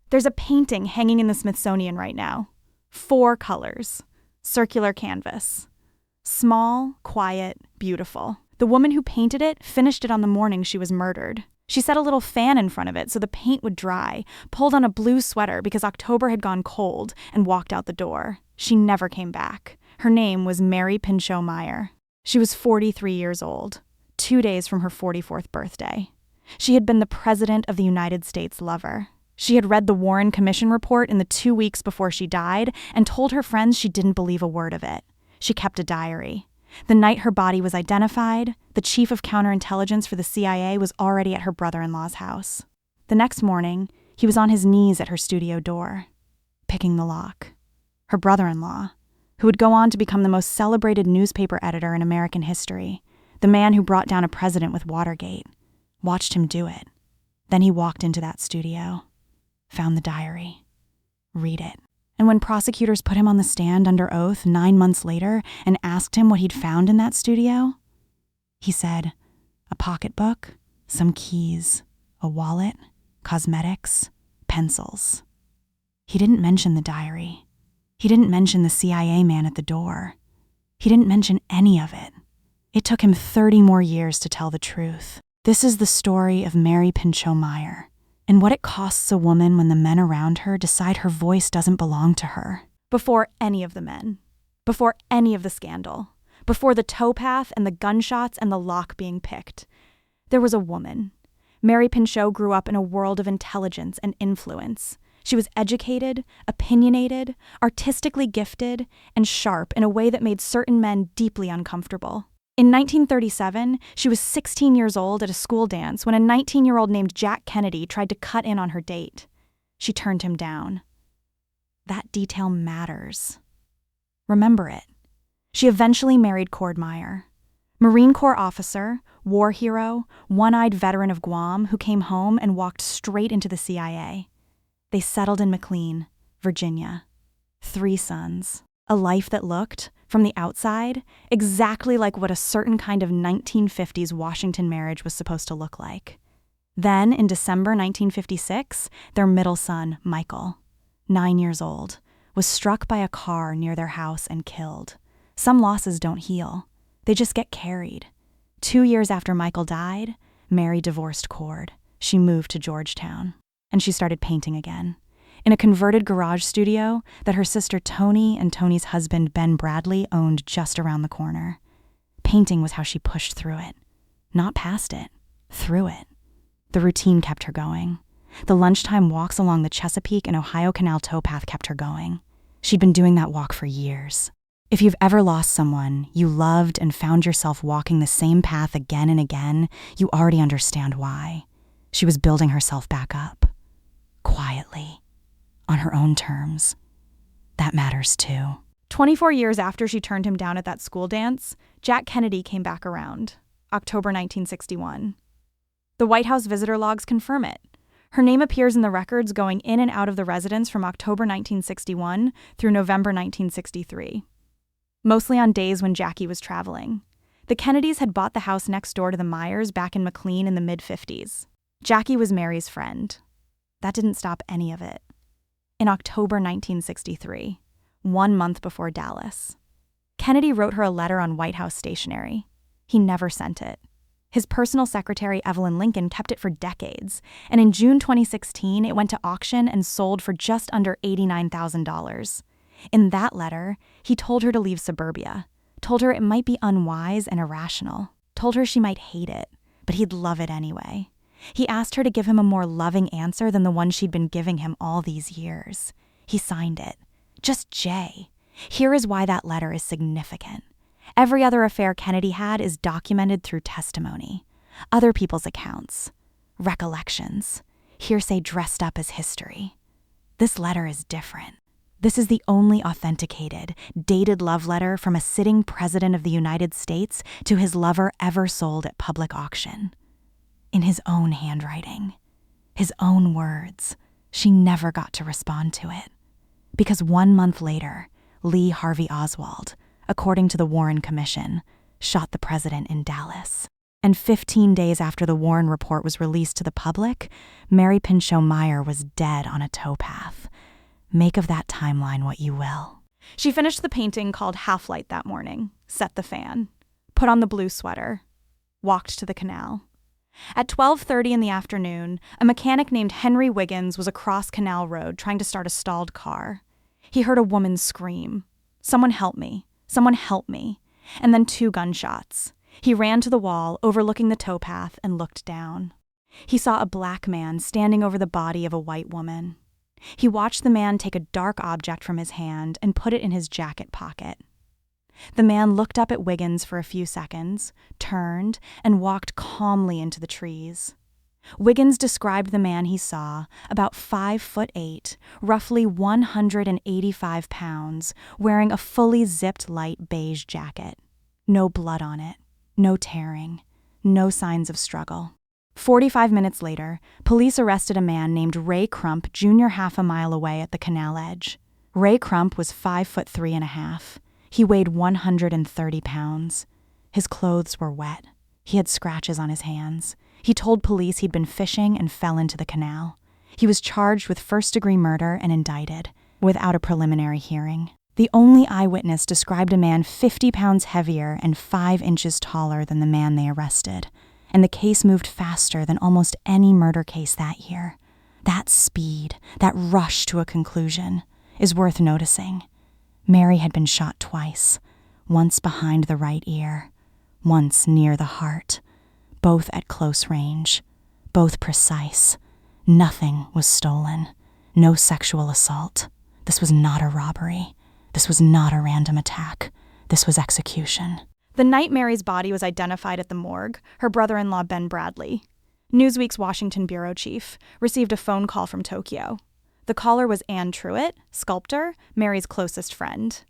There's a painting hanging in the Smithsonian right now. 4 colors. Circular canvas. Small, quiet, beautiful. The woman who painted it finished it on the morning she was murdered. She set a little fan in front of it so the paint would dry, pulled on a blue sweater because October had gone cold, and walked out the door. She never came back. Her name was Mary Pinchot Meyer. She was 43 years old, 2 days from her 44th birthday. She had been the President of the United States lover. She had read the Warren Commission report in the 2 weeks before she died and told her friends she didn't believe a word of it. She kept a diary. The night her body was identified, the chief of counterintelligence for the CIA was already at her brother-in-law's house. The next morning, he was on his knees at her studio door, picking the lock. Her brother-in-law, who would go on to become the most celebrated newspaper editor in American history, the man who brought down a president with Watergate, watched him do it. Then he walked into that studio, found the diary, read it. And when prosecutors put him on the stand under oath 9 months later and asked him what he'd found in that studio, he said, a pocketbook, some keys, a wallet, cosmetics, pencils. He didn't mention the diary. He didn't mention the CIA man at the door. He didn't mention any of it. It took him 30 more years to tell the truth. This is the story of Mary Pinchot Meyer, and what it costs a woman when the men around her decide her voice doesn't belong to her. Before any of the men. Before any of the scandal. Before the towpath and the gunshots and the lock being picked. There was a woman. Mary Pinchot grew up in a world of intelligence and influence. She was educated, opinionated, artistically gifted, and sharp in a way that made certain men deeply uncomfortable. In 1937, she was 16 years old at a school dance when a 19-year-old named Jack Kennedy tried to cut in on her date. She turned him down. That detail matters. Remember it. She eventually married Cord Meyer, Marine Corps officer, war hero, one-eyed veteran of Guam who came home and walked straight into the CIA. They settled in McLean, Virginia. 3 sons. A life that looked, from the outside, exactly like what a certain kind of 1950s Washington marriage was supposed to look like. Then, in December 1956, their middle son, Michael, 9 years old, was struck by a car near their house and killed. Some losses don't heal. They just get carried. 2 years after Michael died, Mary divorced Cord. She moved to Georgetown, and she started painting again. In a converted garage studio that her sister Tony and Tony's husband Ben Bradlee owned just around the corner. Painting was how she pushed through it. Not past it, through it. The routine kept her going. The lunchtime walks along the Chesapeake and Ohio Canal towpath kept her going. She'd been doing that walk for years. If you've ever lost someone you loved and found yourself walking the same path again and again, you already understand why. She was building herself back up. Quietly. On her own terms. That matters too. 24 years after she turned him down at that school dance, Jack Kennedy came back around, October 1961. The White House visitor logs confirm it. Her name appears in the records going in and out of the residence from October 1961 through November 1963. Mostly on days when Jackie was traveling. The Kennedys had bought the house next door to the Meyers back in McLean in the mid-50s. Jackie was Mary's friend. That didn't stop any of it. In October 1963, 1 month before Dallas, Kennedy wrote her a letter on White House stationery. He never sent it. His personal secretary, Evelyn Lincoln, kept it for decades, and in June 2016, it went to auction and sold for just under $89,000. In that letter, he told her to leave suburbia, told her it might be unwise and irrational, told her she might hate it, but he'd love it anyway. He asked her to give him a more loving answer than the one she'd been giving him all these years. He signed it. Just J. Here is why that letter is significant. Every other affair Kennedy had is documented through testimony. Other people's accounts. Recollections. Hearsay dressed up as history. This letter is different. This is the only authenticated, dated love letter from a sitting president of the United States to his lover ever sold at public auction. In his own handwriting, his own words, she never got to respond to it. Because 1 month later, Lee Harvey Oswald, according to the Warren Commission, shot the president in Dallas. And 15 days after the Warren report was released to the public, Mary Pinchot Meyer was dead on a towpath. Make of that timeline what you will. She finished the painting called Half-Light that morning, set the fan, put on the blue sweater, walked to the canal. At 12:30 in the afternoon, a mechanic named Henry Wiggins was across Canal Road trying to start a stalled car. He heard a woman scream, "Someone help me, someone help me," and then 2 gunshots. He ran to the wall overlooking the towpath and looked down. He saw a black man standing over the body of a white woman. He watched the man take a dark object from his hand and put it in his jacket pocket. The man looked up at Wiggins for a few seconds, turned, and walked calmly into the trees. Wiggins described the man he saw, about 5'8", roughly 185 pounds, wearing a fully zipped light beige jacket. No blood on it, no tearing, no signs of struggle. 45 minutes later, police arrested a man named Ray Crump Jr. half a mile away at the canal edge. Ray Crump was 5'3.5". He weighed 130 pounds. His clothes were wet. He had scratches on his hands. He told police he'd been fishing and fell into the canal. He was charged with first-degree murder and indicted, without a preliminary hearing. The only eyewitness described a man 50 pounds heavier and 5 inches taller than the man they arrested, and the case moved faster than almost any murder case that year. That speed, that rush to a conclusion, is worth noticing. Mary had been shot twice, once behind the right ear, once near the heart, both at close range, both precise. Nothing was stolen, no sexual assault. This was not a robbery. This was not a random attack. This was execution. The night Mary's body was identified at the morgue, her brother-in-law Ben Bradlee, Newsweek's Washington bureau chief, received a phone call from Tokyo. The caller was Anne Truitt, sculptor, Mary's closest friend.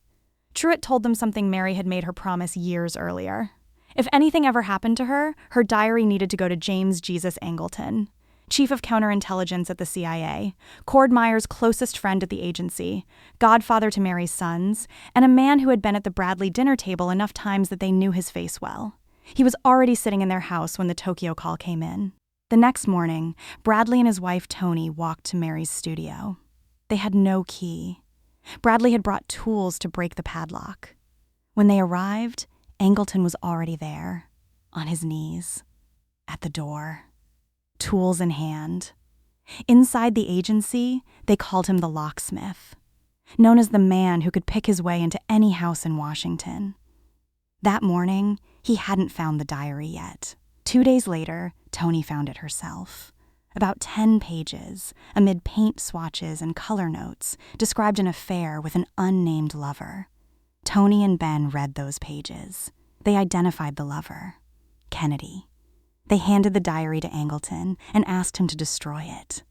Truitt told them something Mary had made her promise years earlier. If anything ever happened to her, her diary needed to go to James Jesus Angleton, chief of counterintelligence at the CIA, Cord Meyer's closest friend at the agency, godfather to Mary's sons, and a man who had been at the Bradlee dinner table enough times that they knew his face well. He was already sitting in their house when the Tokyo call came in. The next morning, Bradlee and his wife Toni walked to Mary's studio. They had no key. Bradlee had brought tools to break the padlock. When they arrived, Angleton was already there, on his knees, at the door, tools in hand. Inside the agency, they called him the Locksmith, known as the man who could pick his way into any house in Washington. That morning, he hadn't found the diary yet. 2 days later, Toni found it herself. About 10 pages, amid paint swatches and color notes, described an affair with an unnamed lover. Toni and Ben read those pages. They identified the lover, Kennedy. They handed the diary to Angleton and asked him to destroy it.